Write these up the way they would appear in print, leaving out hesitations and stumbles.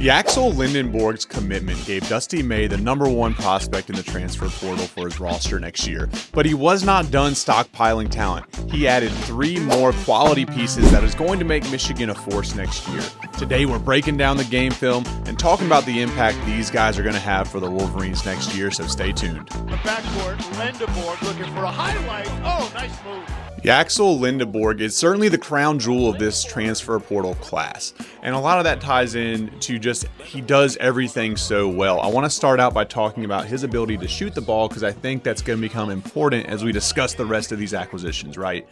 Yaxel Lendeborg's commitment gave Dusty May the #1 prospect in the transfer portal for his roster next year, but he was not done stockpiling talent. He added 3 more quality pieces that is going to make Michigan a force next year. Today we're breaking down the game film and talking about the impact these guys are going to have for the Wolverines next year, so stay tuned. The backcourt, Lendeborg looking for a highlight. Oh, nice move. Yaxel Lendeborg is certainly the crown jewel of this transfer portal class, and a lot of that ties in to just he does everything so well. I want to start out by talking about his ability to shoot the ball because I think that's going to become important as we discuss the rest of these acquisitions, right?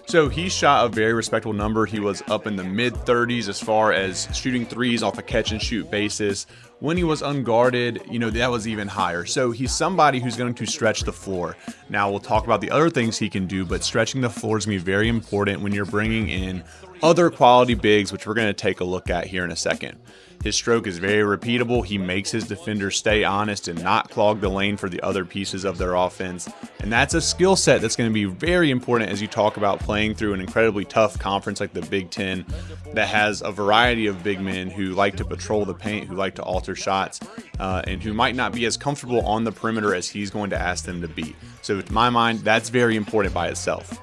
So he shot a very respectable number. He was up in the mid-30s as far as shooting threes off a catch-and-shoot basis. When he was unguarded, that was even higher. So he's somebody who's going to stretch the floor. Now, we'll talk about the other things he can do, but stretching the floor is going to be very important when you're bringing in other quality bigs, which we're going to take a look at here in a second. His stroke is very repeatable. He makes his defenders stay honest and not clog the lane for the other pieces of their offense. And that's a skill set that's going to be very important as you talk about playing through an incredibly tough conference like the Big Ten that has a variety of big men who like to patrol the paint, who like to alter shots, and who might not be as comfortable on the perimeter as he's going to ask them to be. So to my mind, that's very important by itself.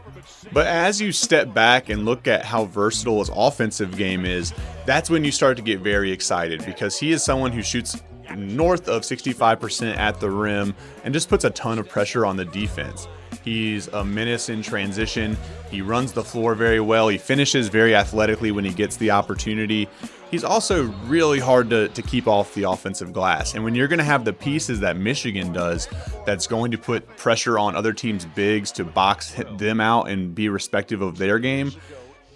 But as you step back and look at how versatile his offensive game is, that's when you start to get very excited because he is someone who shoots north of 65% at the rim and just puts a ton of pressure on the defense. He's a menace in transition. He runs the floor very well. He finishes very athletically when he gets the opportunity. He's also really hard to keep off the offensive glass. And when you're going to have the pieces that Michigan does, that's going to put pressure on other teams' bigs to box them out and be respective of their game,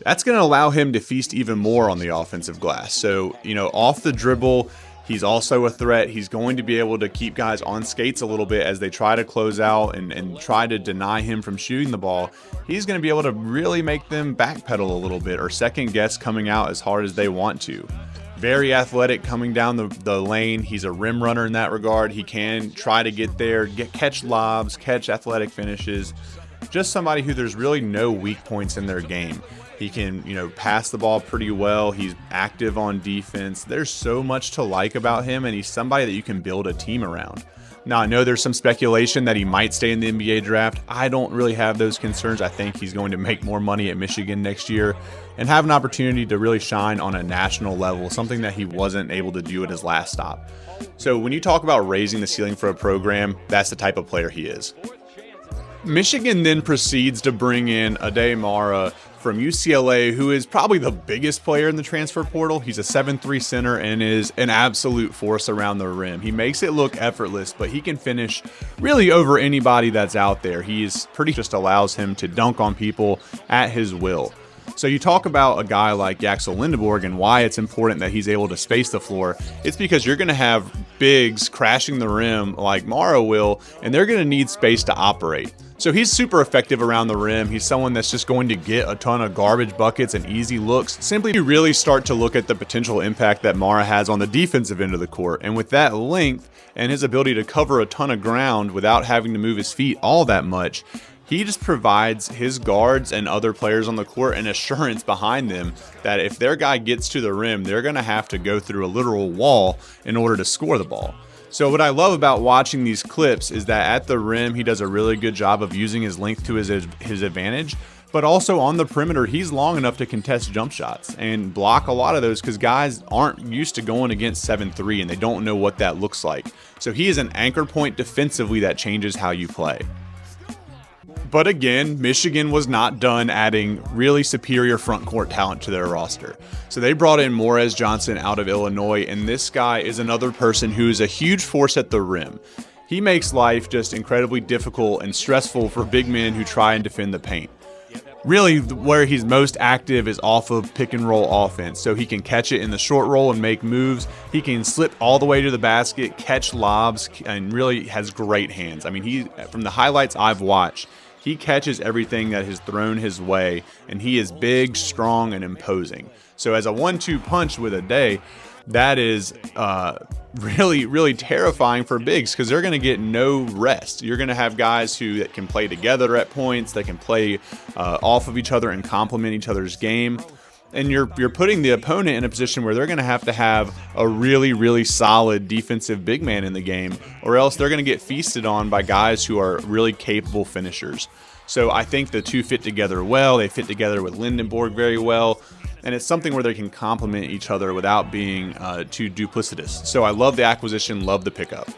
that's going to allow him to feast even more on the offensive glass. So, off the dribble, he's also a threat. He's going to be able to keep guys on skates a little bit as they try to close out and try to deny him from shooting the ball. He's going to be able to really make them backpedal a little bit or second guess coming out as hard as they want to. Very athletic coming down the lane. He's a rim runner in that regard. He can try to get there, catch lobs, catch athletic finishes. Just somebody who there's really no weak points in their game. He can, pass the ball pretty well. He's active on defense. There's so much to like about him, and he's somebody that you can build a team around. Now, I know there's some speculation that he might stay in the NBA draft. I don't really have those concerns. I think he's going to make more money at Michigan next year and have an opportunity to really shine on a national level, something that he wasn't able to do at his last stop. So when you talk about raising the ceiling for a program, that's the type of player he is. Michigan then proceeds to bring in Ademara from UCLA, who is probably the biggest player in the transfer portal. He's a 7'3" center and is an absolute force around the rim. He makes it look effortless, but he can finish really over anybody that's out there. Just allows him to dunk on people at his will. So you talk about a guy like Yaxel Lendeborg and why it's important that he's able to space the floor. It's because you're going to have bigs crashing the rim like Mara will, and they're going to need space to operate. So he's super effective around the rim. He's someone that's just going to get a ton of garbage buckets and easy looks. Simply to really start to look at the potential impact that Mara has on the defensive end of the court. And with that length and his ability to cover a ton of ground without having to move his feet all that much, he just provides his guards and other players on the court an assurance behind them that if their guy gets to the rim, they're going to have to go through a literal wall in order to score the ball. So what I love about watching these clips is that at the rim, he does a really good job of using his length to his advantage, but also on the perimeter, he's long enough to contest jump shots and block a lot of those because guys aren't used to going against 7'3" and they don't know what that looks like. So he is an anchor point defensively that changes how you play. But again, Michigan was not done adding really superior front court talent to their roster. So they brought in Morez Johnson out of Illinois, and this guy is another person who is a huge force at the rim. He makes life just incredibly difficult and stressful for big men who try and defend the paint. Really, where he's most active is off of pick and roll offense. So he can catch it in the short roll and make moves. He can slip all the way to the basket, catch lobs, and really has great hands. I mean, from the highlights I've watched, he catches everything that is thrown his way, and he is big, strong, and imposing. So as a 1-2 punch with a day, that is really, really terrifying for bigs because they're going to get no rest. You're going to have guys that can play together at points, that can play off of each other and complement each other's game. and you're putting the opponent in a position where they're going to have a really, really solid defensive big man in the game, or else they're going to get feasted on by guys who are really capable finishers. So I think the two fit together well. They fit together with Lendeborg very well, and it's something where they can complement each other without being too duplicitous. So I love the acquisition, love the pickup.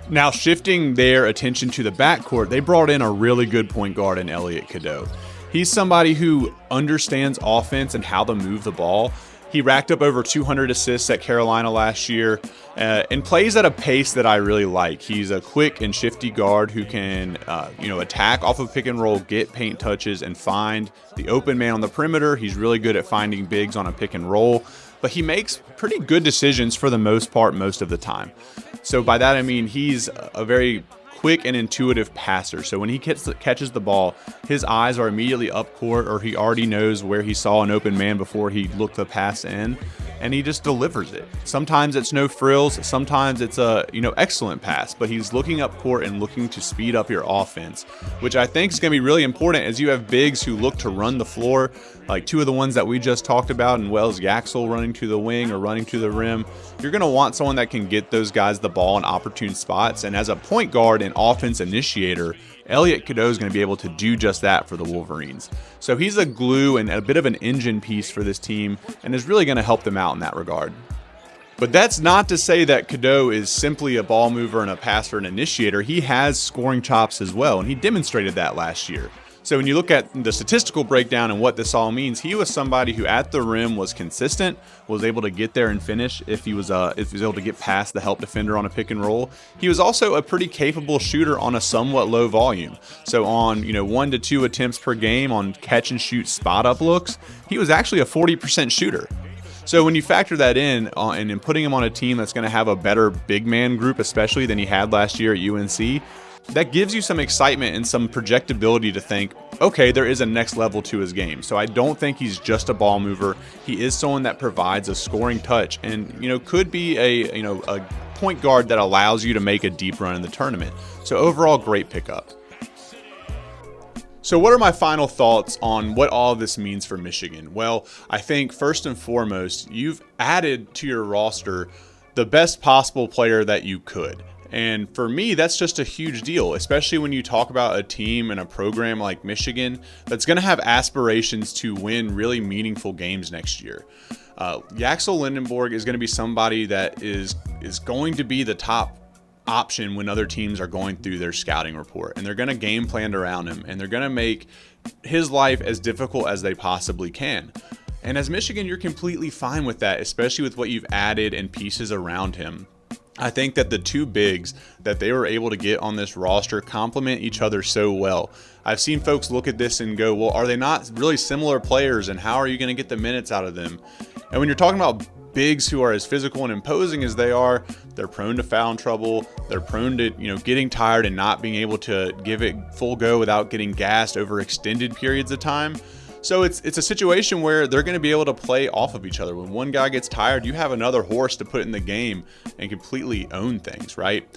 Now, shifting their attention to the backcourt, they brought in a really good point guard in Elliot Cadeau. He's somebody who understands offense and how to move the ball. He racked up over 200 assists at Carolina last year and plays at a pace that I really like. He's a quick and shifty guard who can attack off of pick and roll, get paint touches, and find the open man on the perimeter. He's really good at finding bigs on a pick and roll, but he makes pretty good decisions for the most part most of the time. So by that I mean he's a very quick and intuitive passer. So when he catches the ball, his eyes are immediately up court, or he already knows where he saw an open man before he looked the pass in, and he just delivers it. Sometimes it's no frills, sometimes it's a excellent pass, but he's looking up court and looking to speed up your offense, which I think is going to be really important as you have bigs who look to run the floor, like two of the ones that we just talked about, and Wells Yaxel running to the wing or running to the rim. You're going to want someone that can get those guys the ball in opportune spots, and as a point guard and offense initiator, Elliot Cadeau is going to be able to do just that for the Wolverines. So he's a glue and a bit of an engine piece for this team, and is really going to help them out in that regard. But that's not to say that Cadeau is simply a ball mover and a passer and initiator. He has scoring chops as well, and he demonstrated that last year. So when you look at the statistical breakdown and what this all means, he was somebody who at the rim was consistent, was able to get there and finish if he was able to get past the help defender on a pick and roll. He was also a pretty capable shooter on a somewhat low volume. So on 1 to 2 attempts per game on catch and shoot spot up looks, he was actually a 40% shooter. So when you factor that in and in putting him on a team that's going to have a better big man group, especially than he had last year at UNC, that gives you some excitement and some projectability to think, okay, there is a next level to his game. So I don't think he's just a ball mover. He is someone that provides a scoring touch and, could be a point guard that allows you to make a deep run in the tournament. So overall, great pickup. So what are my final thoughts on what all of this means for Michigan? Well, I think first and foremost, you've added to your roster the best possible player that you could. And for me, that's just a huge deal, especially when you talk about a team and a program like Michigan that's going to have aspirations to win really meaningful games next year. Yaxel Lendeborg is going to be somebody that is going to be the top option when other teams are going through their scouting report, and they're going to game plan around him, and they're going to make his life as difficult as they possibly can. And as Michigan, you're completely fine with that, especially with what you've added and pieces around him. I think that the two bigs that they were able to get on this roster complement each other so well. I've seen folks look at this and go, well, are they not really similar players, and how are you going to get the minutes out of them? And when you're talking about bigs who are as physical and imposing as they are, they're prone to foul trouble. They're prone to, getting tired and not being able to give it full go without getting gassed over extended periods of time. So it's a situation where they're going to be able to play off of each other. When one guy gets tired, you have another horse to put in the game and completely own things, right?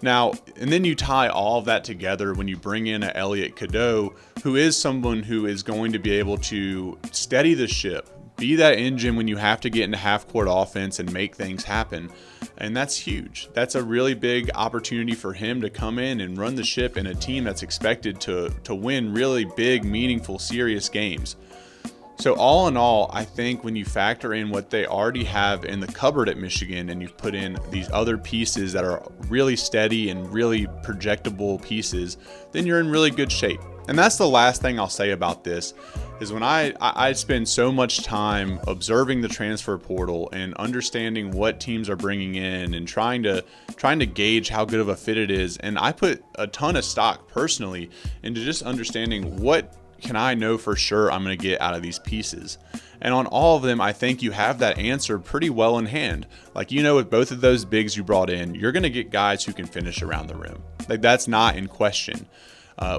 Now, and then you tie all of that together when you bring in a Elliot Cadeau, who is someone who is going to be able to steady the ship, be that engine when you have to get into half-court offense and make things happen. And that's huge. That's a really big opportunity for him to come in and run the ship in a team that's expected to win really big, meaningful, serious games. So all in all, I think when you factor in what they already have in the cupboard at Michigan, and you've put in these other pieces that are really steady and really projectable pieces, then you're in really good shape. And that's the last thing I'll say about this, is when I spend so much time observing the transfer portal and understanding what teams are bringing in and trying to gauge how good of a fit it is. And I put a ton of stock personally into just understanding what can I know for sure I'm going to get out of these pieces. And on all of them, I think you have that answer pretty well in hand. Like, with both of those bigs you brought in, you're going to get guys who can finish around the rim. Like, that's not in question.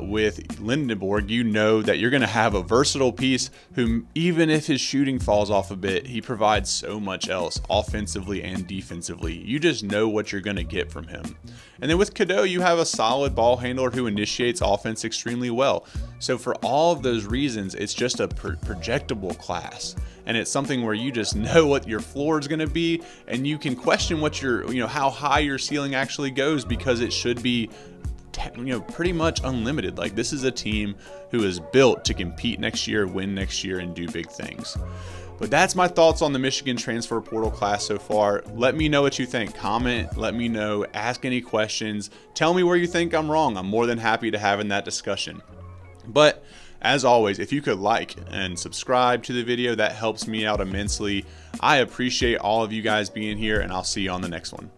with Lendeborg, you know that you're going to have a versatile piece who, even if his shooting falls off a bit, he provides so much else offensively and defensively. You just know what you're going to get from him. And then with Cadeau, you have a solid ball handler who initiates offense extremely well. So for all of those reasons, it's just a projectable class. And it's something where you just know what your floor is going to be, and you can question what your, how high your ceiling actually goes, because it should be, pretty much unlimited. Like, this is a team who is built to compete next year, win next year, and do big things. But that's my thoughts on the Michigan transfer portal class so far. Let me know what you think. Comment, let me know, ask any questions. Tell me where you think I'm wrong. I'm more than happy to have in that discussion. But as always, if you could like and subscribe to the video, that helps me out immensely. I appreciate all of you guys being here, and I'll see you on the next one.